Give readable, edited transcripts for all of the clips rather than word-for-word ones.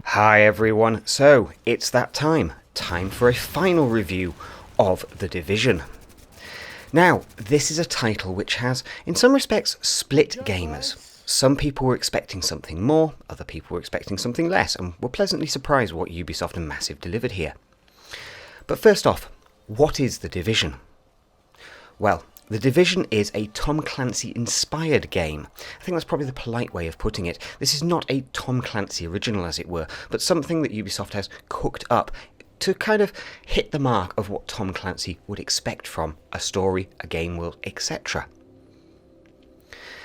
Hi everyone, so it's that time for a final review of The Division. Now, this is a title which has, in some respects, split gamers. Some people were expecting something more, other people were expecting something less, and were pleasantly surprised what Ubisoft and Massive delivered here. But first off, what is The Division? Well, The Division is a Tom Clancy-inspired game. I think that's probably the polite way of putting it. This is not a Tom Clancy original, as it were, but something that Ubisoft has cooked up to kind of hit the mark of what Tom Clancy would expect from a story, a game world, etc.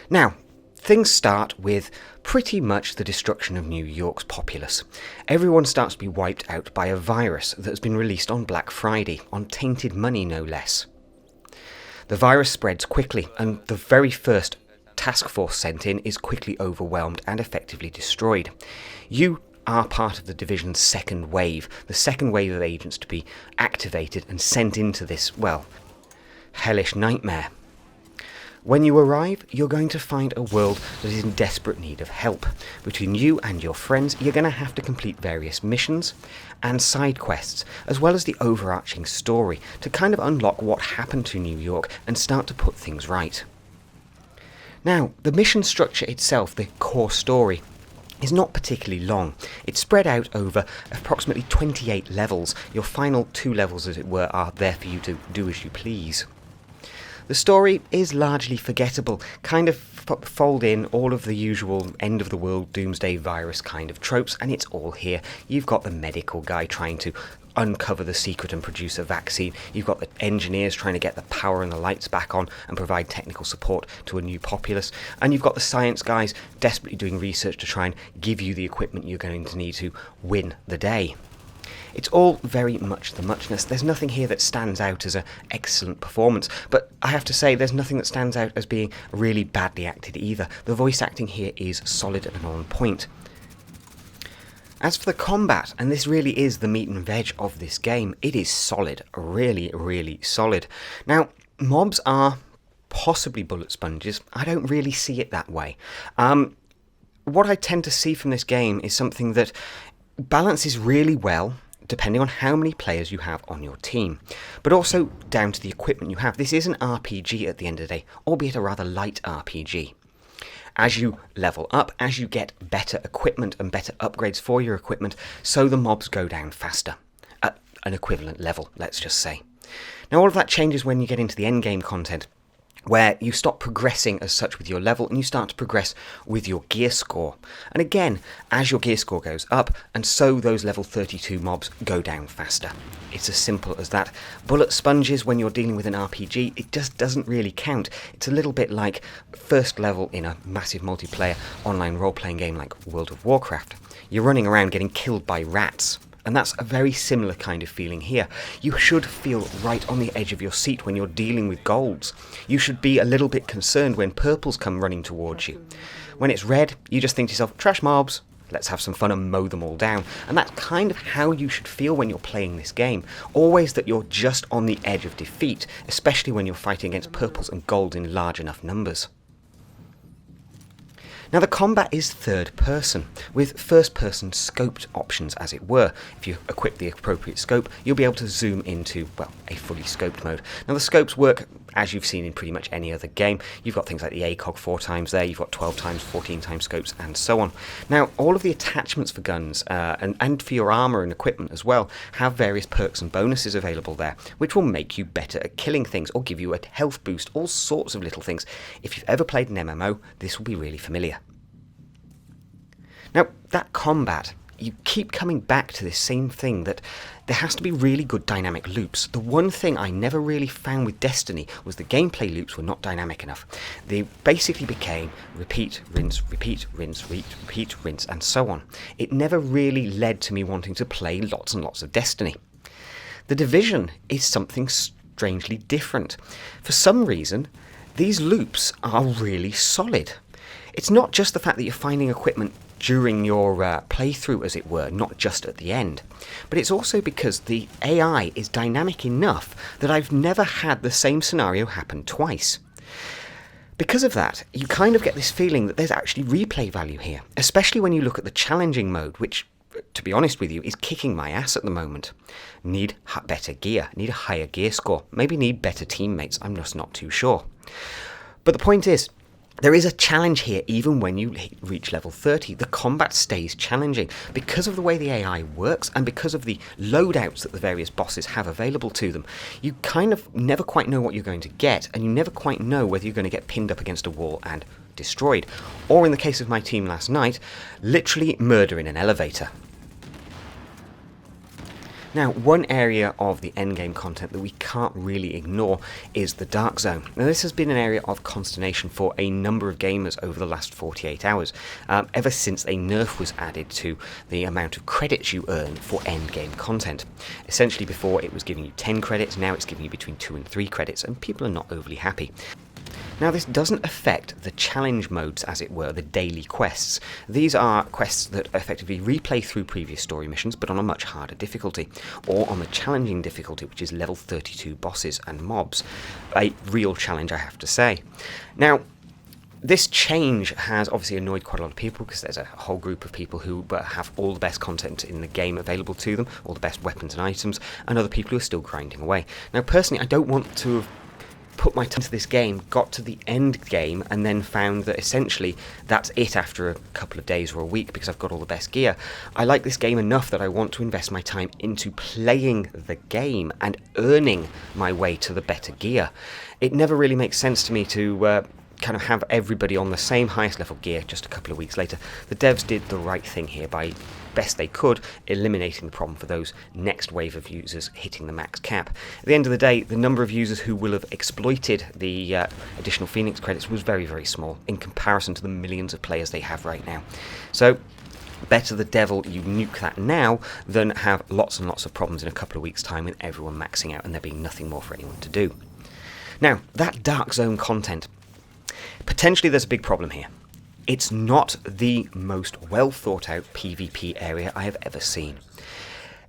Now, things start with pretty much the destruction of New York's populace. Everyone starts to be wiped out by a virus that has been released on Black Friday, on tainted money no less. The virus spreads quickly, and the very first task force sent in is quickly overwhelmed and effectively destroyed. You are part of the Division's second wave, the second wave of agents to be activated and sent into this, well, hellish nightmare. When you arrive, you're going to find a world that is in desperate need of help. Between you and your friends, you're going to have to complete various missions and side quests, as well as the overarching story, to kind of unlock what happened to New York and start to put things right. Now, the mission structure itself, the core story, is not particularly long. It's spread out over approximately 28 levels. Your final 2 levels, as it were, are there for you to do as you please. The story is largely forgettable, kind of fold in all of the usual end-of-the-world doomsday virus kind of tropes, and it's all here. You've got the medical guy trying to uncover the secret and produce a vaccine. You've got the engineers trying to get the power and the lights back on and provide technical support to a new populace. And you've got the science guys desperately doing research to try and give you the equipment you're going to need to win the day. It's all very much the muchness. There's nothing here that stands out as an excellent performance, but I have to say there's nothing that stands out as being really badly acted either. The voice acting here is solid and on point. As for the combat, and this really is the meat and veg of this game, it is solid, really, really solid. Now, mobs are possibly bullet sponges. I don't really see it that way. What I tend to see from this game is something that balances really well, depending on how many players you have on your team, but also down to the equipment you have. This is an RPG at the end of the day, albeit a rather light RPG. As you level up, as you get better equipment and better upgrades for your equipment, so the mobs go down faster, at an equivalent level, let's just say. Now all of that changes when you get into the endgame content, where you stop progressing as such with your level and you start to progress with your gear score. And again, as your gear score goes up, and so those level 32 mobs go down faster. It's as simple as that. Bullet sponges, when you're dealing with an RPG, it just doesn't really count. It's a little bit like first level in a massive multiplayer online role-playing game like World of Warcraft. You're running around getting killed by rats. And that's a very similar kind of feeling here. You should feel right on the edge of your seat when you're dealing with golds. You should be a little bit concerned when purples come running towards you. When it's red, you just think to yourself, trash mobs, let's have some fun and mow them all down. And that's kind of how you should feel when you're playing this game. Always that you're just on the edge of defeat, especially when you're fighting against purples and golds in large enough numbers. Now the combat is third person, with first person scoped options as it were. If you equip the appropriate scope, you'll be able to zoom into, well, a fully scoped mode. Now the scopes work as you've seen in pretty much any other game. You've got things like the ACOG 4 times there, you've got 12 times, 14 times scopes, and so on. Now all of the attachments for guns, and for your armour and equipment as well, have various perks and bonuses available there, which will make you better at killing things, or give you a health boost, all sorts of little things. If you've ever played an MMO, this will be really familiar. Now, that combat, you keep coming back to this same thing, that there has to be really good dynamic loops. The one thing I never really found with Destiny was the gameplay loops were not dynamic enough. They basically became repeat, rinse, repeat, rinse, repeat, rinse, and so on. It never really led to me wanting to play lots and lots of Destiny. The Division is something strangely different. For some reason, these loops are really solid. It's not just the fact that you're finding equipment during your playthrough, as it were, not just at the end, but it's also because the AI is dynamic enough that I've never had the same scenario happen twice. Because of that, you kind of get this feeling that there's actually replay value here, especially when you look at the challenging mode, which, to be honest with you, is kicking my ass at the moment. Need better gear, need a higher gear score, maybe need better teammates, I'm just not too sure. But the point is, there is a challenge here even when you reach level 30. The combat stays challenging because of the way the AI works and because of the loadouts that the various bosses have available to them. You kind of never quite know what you're going to get, and you never quite know whether you're going to get pinned up against a wall and destroyed, or in the case of my team last night, literally murder in an elevator. Now, one area of the endgame content that we can't really ignore is the Dark Zone. Now, this has been an area of consternation for a number of gamers over the last 48 hours, ever since a nerf was added to the amount of credits you earn for endgame content. Essentially, before it was giving you 10 credits, now it's giving you between 2 and 3 credits, and people are not overly happy. Now, this doesn't affect the challenge modes, as it were, the daily quests. These are quests that effectively replay through previous story missions, but on a much harder difficulty, or on the challenging difficulty, which is level 32 bosses and mobs. A real challenge, I have to say. Now, this change has obviously annoyed quite a lot of people because there's a whole group of people who have all the best content in the game available to them, all the best weapons and items, and other people who are still grinding away. Now, personally, I don't want to have put my time into this game, got to the end game, and then found that essentially that's it after a couple of days or a week because I've got all the best gear. I like this game enough that I want to invest my time into playing the game and earning my way to the better gear. It never really makes sense to me to kind of have everybody on the same highest level gear just a couple of weeks later. The devs did the right thing here by best they could, eliminating the problem for those next wave of users hitting the max cap. At the end of the day, the number of users who will have exploited the additional Phoenix credits was very, very small in comparison to the millions of players they have right now. So, better the devil you nuke that now than have lots and lots of problems in a couple of weeks' time with everyone maxing out and there being nothing more for anyone to do. Now, that Dark Zone content, potentially there's a big problem here. It's not the most well thought out PvP area I have ever seen.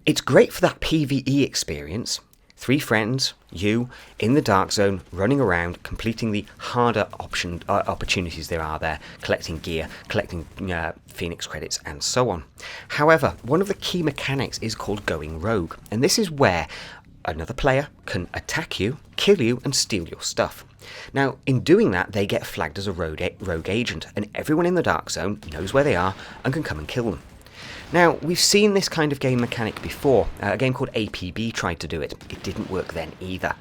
It's great for that PvE experience. 3 friends, you, in the Dark Zone, running around, completing the harder opportunities there are there, collecting gear, collecting Phoenix credits, and so on. However, one of the key mechanics is called going rogue, and this is where another player can attack you, kill you, and steal your stuff. Now, in doing that, they get flagged as a rogue agent, and everyone in the Dark Zone knows where they are and can come and kill them. Now, we've seen this kind of game mechanic before. A game called APB tried to do it. It didn't work then either.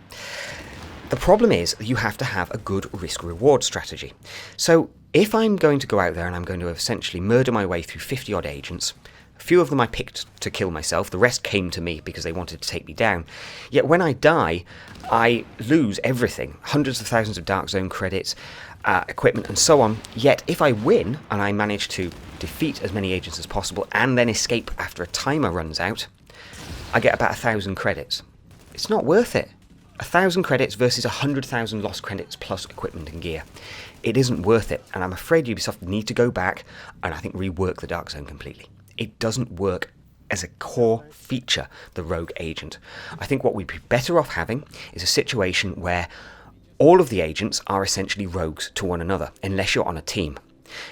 The problem is that you have to have a good risk-reward strategy. So, if I'm going to go out there and I'm going to essentially murder my way through 50-odd agents, a few of them I picked to kill myself, the rest came to me because they wanted to take me down. Yet when I die, I lose everything, hundreds of thousands of Dark Zone credits, equipment and so on. Yet if I win and I manage to defeat as many agents as possible and then escape after a timer runs out, I get about 1,000 credits. It's not worth it. 1,000 credits versus 100,000 lost credits plus equipment and gear. It isn't worth it, and I'm afraid Ubisoft need to go back and I think rework the Dark Zone completely. It doesn't work as a core feature, the rogue agent. I think what we'd be better off having is a situation where all of the agents are essentially rogues to one another, unless you're on a team.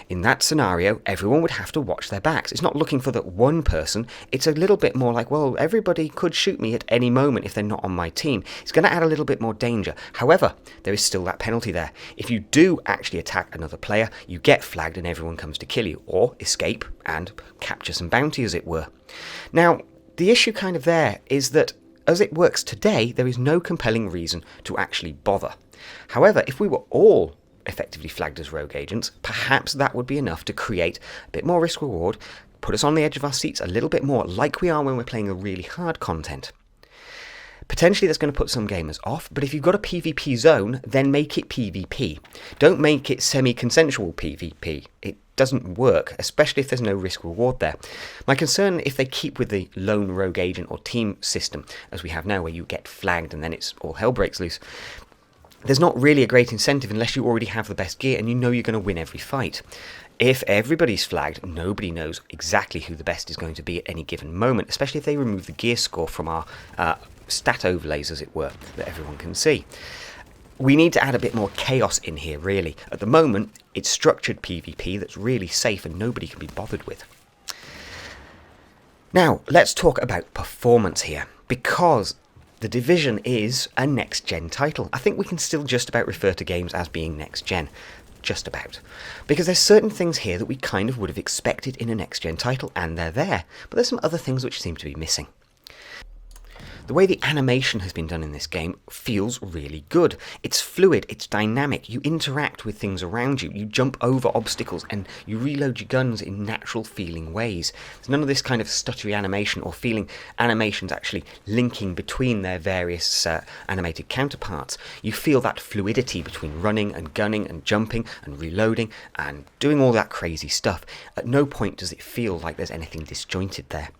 In that scenario, everyone would have to watch their backs. It's not looking for that one person. It's a little bit more like, well, everybody could shoot me at any moment if they're not on my team. It's going to add a little bit more danger. However, there is still that penalty there. If you do actually attack another player, you get flagged and everyone comes to kill you, or escape and capture some bounty, as it were. Now, the issue kind of there is that as it works today, there is no compelling reason to actually bother. However, if we were all effectively flagged as rogue agents, perhaps that would be enough to create a bit more risk reward, put us on the edge of our seats a little bit more like we are when we're playing a really hard content. Potentially that's going to put some gamers off, but if you've got a PvP zone, then make it PvP. Don't make it semi-consensual PvP. It doesn't work, especially if there's no risk reward there. My concern, if they keep with the lone rogue agent or team system as we have now, where you get flagged and then it's all hell breaks loose, there's not really a great incentive unless you already have the best gear and you know you're going to win every fight. If everybody's flagged, nobody knows exactly who the best is going to be at any given moment, especially if they remove the gear score from our stat overlays, as it were, that everyone can see. We need to add a bit more chaos in here, really. At the moment, it's structured PvP that's really safe and nobody can be bothered with. Now, let's talk about performance here, because The Division is a next-gen title. I think we can still just about refer to games as being next-gen. Just about. Because there's certain things here that we kind of would have expected in a next-gen title, and they're there. But there's some other things which seem to be missing. The way the animation has been done in this game feels really good. It's fluid, it's dynamic, you interact with things around you, you jump over obstacles and you reload your guns in natural feeling ways. There's none of this kind of stuttery animation or feeling animations actually linking between their various animated counterparts. You feel that fluidity between running and gunning and jumping and reloading and doing all that crazy stuff. At no point does it feel like there's anything disjointed there.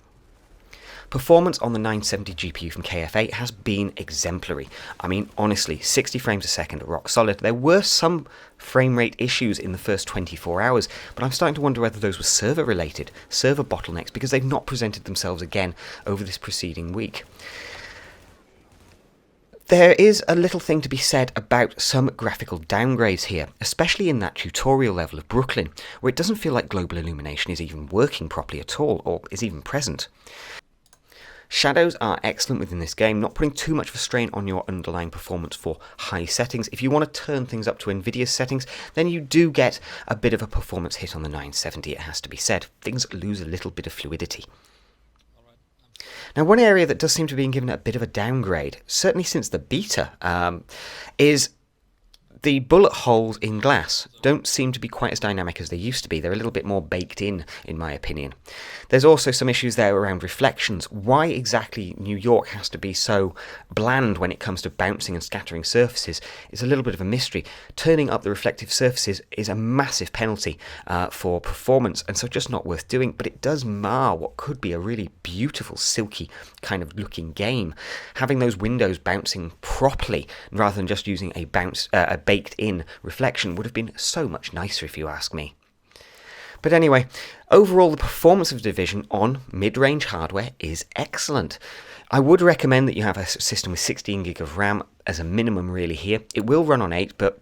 Performance on the 970 GPU from KF8 has been exemplary. I mean, honestly, 60 frames a second, rock solid. There were some frame rate issues in the first 24 hours, but I'm starting to wonder whether those were server related, server bottlenecks, because they've not presented themselves again over this preceding week. There is a little thing to be said about some graphical downgrades here, especially in that tutorial level of Brooklyn, where it doesn't feel like global illumination is even working properly at all, or is even present. Shadows are excellent within this game, not putting too much of a strain on your underlying performance for high settings. If you want to turn things up to Nvidia's settings, then you do get a bit of a performance hit on the 970, it has to be said. Things lose a little bit of fluidity. Now, one area that does seem to be being given a bit of a downgrade, certainly since the beta, is the bullet holes in glass don't seem to be quite as dynamic as they used to be. They're a little bit more baked in my opinion. There's also some issues there around reflections. Why exactly New York has to be so bland when it comes to bouncing and scattering surfaces is a little bit of a mystery. Turning up the reflective surfaces is a massive penalty for performance, and so just not worth doing, but it does mar what could be a really beautiful, silky kind of looking game. Having those windows bouncing properly rather than just using a baked-in reflection would have been so much nicer, if you ask me. But anyway, overall the performance of Division on mid-range hardware is excellent. I would recommend that you have a system with 16 gig of RAM as a minimum really here. It will run on 8, but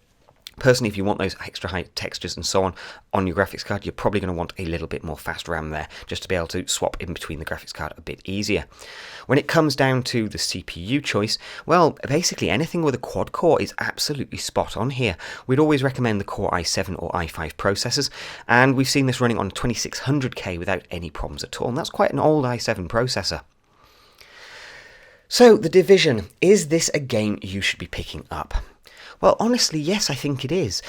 personally, if you want those extra high textures and so on your graphics card, you're probably going to want a little bit more fast RAM there, just to be able to swap in between the graphics card a bit easier. When it comes down to the CPU choice, well, basically anything with a quad core is absolutely spot on here. We'd always recommend the Core i7 or i5 processors, and we've seen this running on 2600K without any problems at all, and that's quite an old i7 processor. So, The Division, is this a game you should be picking up? Well, honestly, yes, I think it is.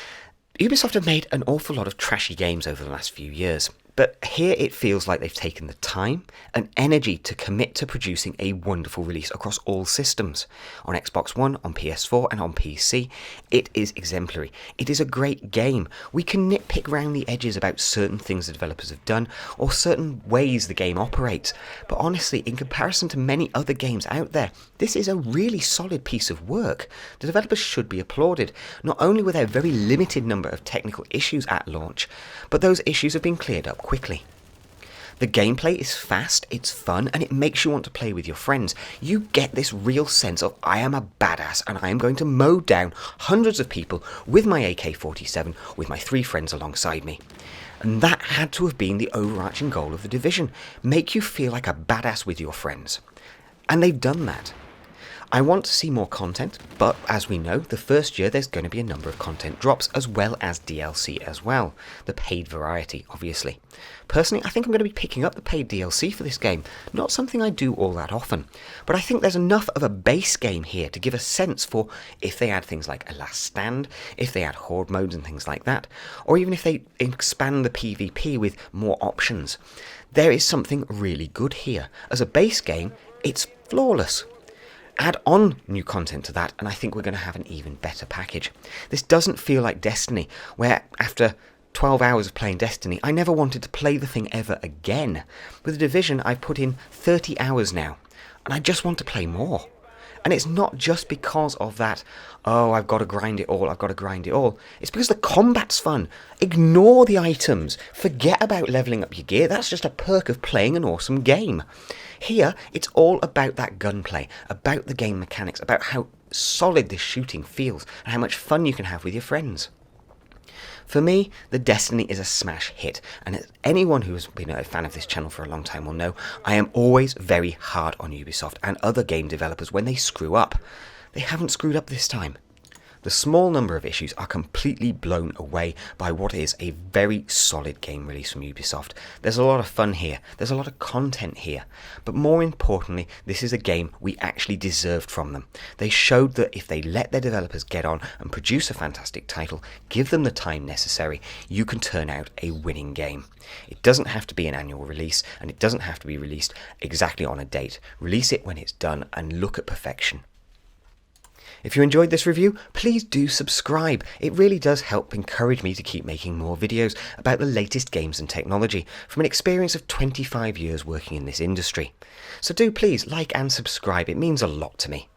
Ubisoft have made an awful lot of trashy games over the last few years, but here it feels like they've taken the time and energy to commit to producing a wonderful release across all systems. On Xbox One, on PS4 and on PC, it is exemplary. It is a great game. We can nitpick around the edges about certain things the developers have done or certain ways the game operates, but honestly, in comparison to many other games out there, this is a really solid piece of work. The developers should be applauded. Not only were there a very limited number of technical issues at launch, but those issues have been cleared up quickly. The gameplay is fast, it's fun, and it makes you want to play with your friends. You get this real sense of, I am a badass and I am going to mow down hundreds of people with my AK-47 with my 3 friends alongside me. And that had to have been the overarching goal of The Division. Make you feel like a badass with your friends. And they've done that. I want to see more content, but as we know, the first year there's going to be a number of content drops as well as DLC as well. The paid variety, obviously. Personally, I think I'm going to be picking up the paid DLC for this game. Not something I do all that often, but I think there's enough of a base game here to give a sense for if they add things like a last stand, if they add horde modes and things like that, or even if they expand the PvP with more options. There is something really good here. As a base game, it's flawless. Add on new content to that, and I think we're going to have an even better package. This doesn't feel like Destiny, where after 12 hours of playing Destiny, I never wanted to play the thing ever again. With The Division, I've put in 30 hours now, and I just want to play more. And it's not just because of that, oh, I've got to grind it all, I've got to grind it all. It's because the combat's fun. Ignore the items. Forget about leveling up your gear. That's just a perk of playing an awesome game. Here, it's all about that gunplay, about the game mechanics, about how solid this shooting feels, and how much fun you can have with your friends. For me, the Destiny is a smash hit, and as anyone who has been a fan of this channel for a long time will know, I am always very hard on Ubisoft and other game developers when they screw up. They haven't screwed up this time. The small number of issues are completely blown away by what is a very solid game release from Ubisoft. There's a lot of fun here, there's a lot of content here, but more importantly, this is a game we actually deserved from them. They showed that if they let their developers get on and produce a fantastic title, give them the time necessary, you can turn out a winning game. It doesn't have to be an annual release, and it doesn't have to be released exactly on a date. Release it when it's done and look at perfection. If you enjoyed this review, please do subscribe. It really does help encourage me to keep making more videos about the latest games and technology from an experience of 25 years working in this industry. So do please like and subscribe, it means a lot to me.